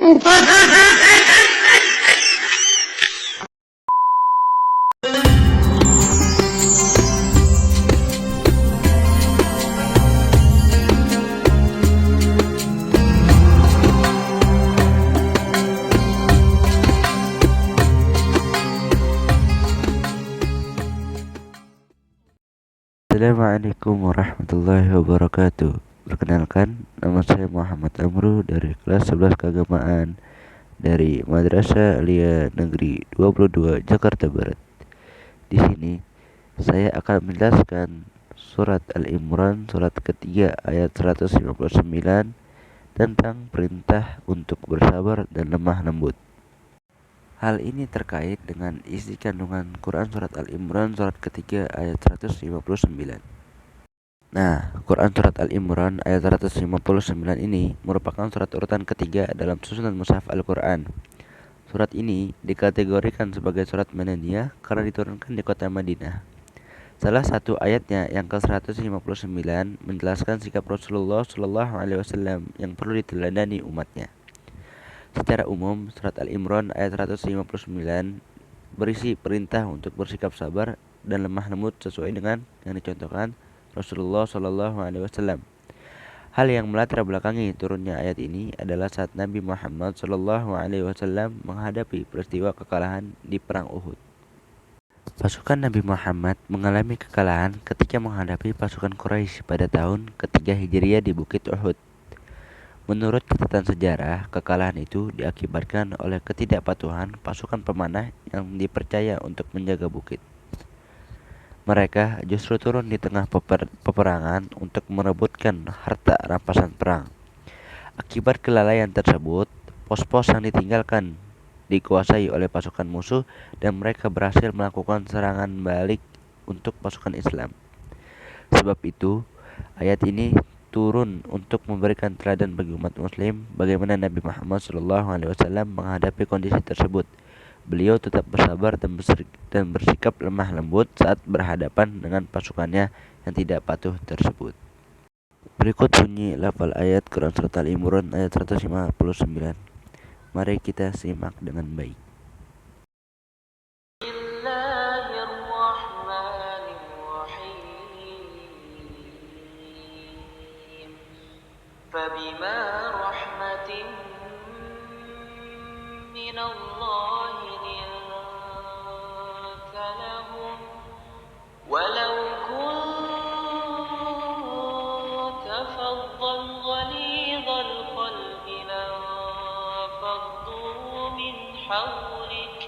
Assalamualaikum warahmatullahi wabarakatuh. Perkenalkan, nama saya Muhammad Amru dari kelas 11 keagamaan dari Madrasah Alia Negeri 22 Jakarta Barat. Di sini saya akan menjelaskan surat Al-Imran surat ketiga ayat 159 tentang perintah untuk bersabar dan lemah lembut. Hal ini terkait dengan isi kandungan Quran surat Al-Imran surat ketiga ayat 159. Nah, Quran surat Al-Imran ayat 159 ini merupakan surat urutan ketiga dalam susunan mushaf Al-Quran. Surat ini dikategorikan sebagai surat Madaniyah karena diturunkan di kota Madinah. Salah satu ayatnya yang ke-159 menjelaskan sikap Rasulullah Shallallahu Alaihi Wasallam yang perlu diteladani umatnya. Secara umum, surat Al-Imran ayat 159 berisi perintah untuk bersikap sabar dan lemah lembut sesuai dengan yang dicontohkan Rasulullah Shallallahu Alaihi Wasallam. Hal yang melatar belakangi turunnya ayat ini adalah saat Nabi Muhammad Shallallahu Alaihi Wasallam menghadapi peristiwa kekalahan di perang Uhud. Pasukan Nabi Muhammad mengalami kekalahan ketika menghadapi pasukan Quraisy pada tahun ketiga Hijriah di Bukit Uhud. Menurut catatan sejarah, kekalahan itu diakibatkan oleh ketidakpatuhan pasukan pemanah yang dipercaya untuk menjaga bukit. Mereka justru turun di tengah peperangan untuk merebutkan harta rampasan perang. Akibat kelalaian tersebut, pos-pos yang ditinggalkan dikuasai oleh pasukan musuh dan mereka berhasil melakukan serangan balik untuk pasukan Islam. Sebab itu, ayat ini turun untuk memberikan teladan bagi umat muslim bagaimana Nabi Muhammad SAW menghadapi kondisi tersebut. Beliau tetap bersabar dan bersikap lemah lembut saat berhadapan dengan pasukannya yang tidak patuh tersebut. Berikut bunyi lafal ayat Quran surat Al-Imran ayat 159. Mari kita simak dengan baik. فبما رحمة من الله لنت لهم ولو كنت فظا غليظ القلب لانفضوا من حولك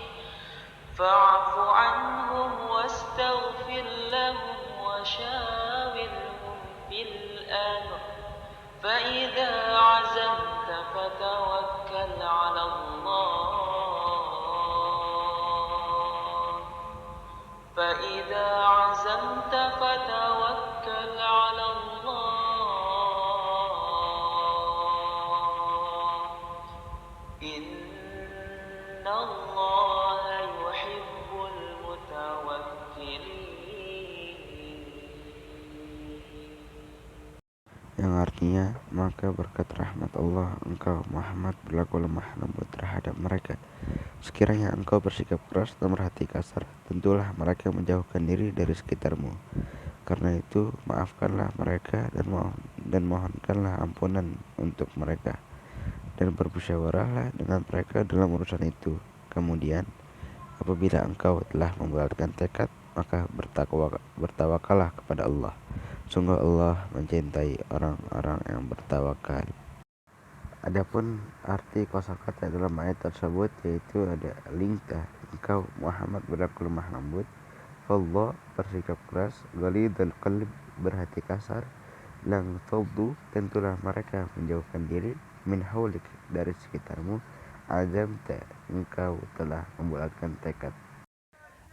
فاعف عنهم واستغفر لهم وشاورهم في الأمر فإذا عزمت فتوكل على الله إن الله يحب المتوكلين. Yang artinya, maka berkat rahmat Allah engkau Muhammad berlaku lemah lembut terhadap mereka. Sekiranya engkau bersikap keras dan berhati kasar, tentulah mereka menjauhkan diri dari sekitarmu. Karena itu, maafkanlah mereka dan mohonkanlah ampunan untuk mereka, dan bermusyawarahlah dengan mereka dalam urusan itu. Kemudian, apabila engkau telah membulatkan tekad, maka bertawakallah kepada Allah. Sungguh Allah mencintai orang-orang yang bertawakal. Adapun arti kosakata dalam ayat tersebut yaitu ada lingkah, engkau Muhammad berlaku lemah lembut, Allah bersikap keras, ghalidul qalb berhati kasar, lang tawdu tentulah mereka menjauhkan diri, min haulik dari sekitarmu, azamta engkau telah membulatkan tekad.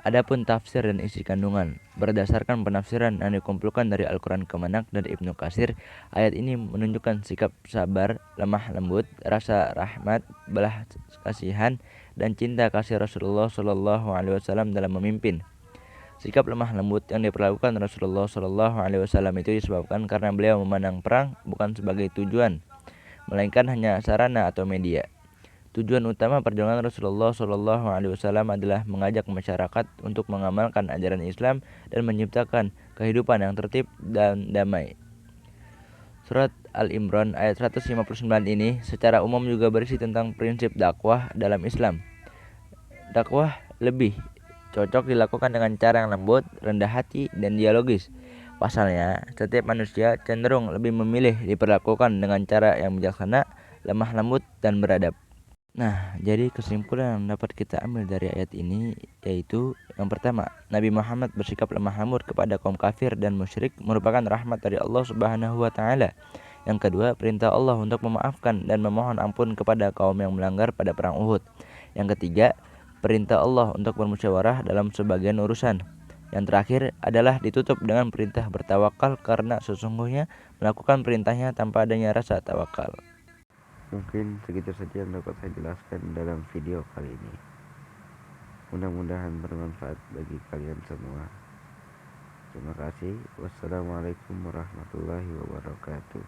Adapun tafsir dan isi kandungan, berdasarkan penafsiran yang dikumpulkan dari Al-Quran Kemenak dan Ibnu Katsir, ayat ini menunjukkan sikap sabar, lemah lembut, rasa rahmat, belas kasihan, dan cinta kasih Rasulullah Shallallahu Alaihi Wasallam dalam memimpin. Sikap lemah lembut yang diperlakukan Rasulullah Shallallahu Alaihi Wasallam itu disebabkan karena beliau memandang perang bukan sebagai tujuan, melainkan hanya sarana atau media. Tujuan utama perjuangan Rasulullah Shallallahu Alaihi Wasallam adalah mengajak masyarakat untuk mengamalkan ajaran Islam dan menciptakan kehidupan yang tertib dan damai. Surat Al-Imran ayat 159 ini secara umum juga berisi tentang prinsip dakwah dalam Islam. Dakwah lebih cocok dilakukan dengan cara yang lembut, rendah hati, dan dialogis. Pasalnya, setiap manusia cenderung lebih memilih diperlakukan dengan cara yang bijaksana, lemah lembut, dan beradab. Nah, jadi kesimpulan yang dapat kita ambil dari ayat ini yaitu yang pertama, Nabi Muhammad bersikap lemah lembut kepada kaum kafir dan musyrik merupakan rahmat dari Allah Subhanahu wa taala. Yang kedua, perintah Allah untuk memaafkan dan memohon ampun kepada kaum yang melanggar pada perang Uhud. Yang ketiga, perintah Allah untuk bermusyawarah dalam sebagian urusan. Yang terakhir adalah ditutup dengan perintah bertawakal karena sesungguhnya melakukan perintahnya tanpa adanya rasa tawakal. Mungkin segitu saja yang dapat saya jelaskan dalam video kali ini. Mudah-mudahan bermanfaat bagi kalian semua. Terima kasih. Wassalamualaikum warahmatullahi wabarakatuh.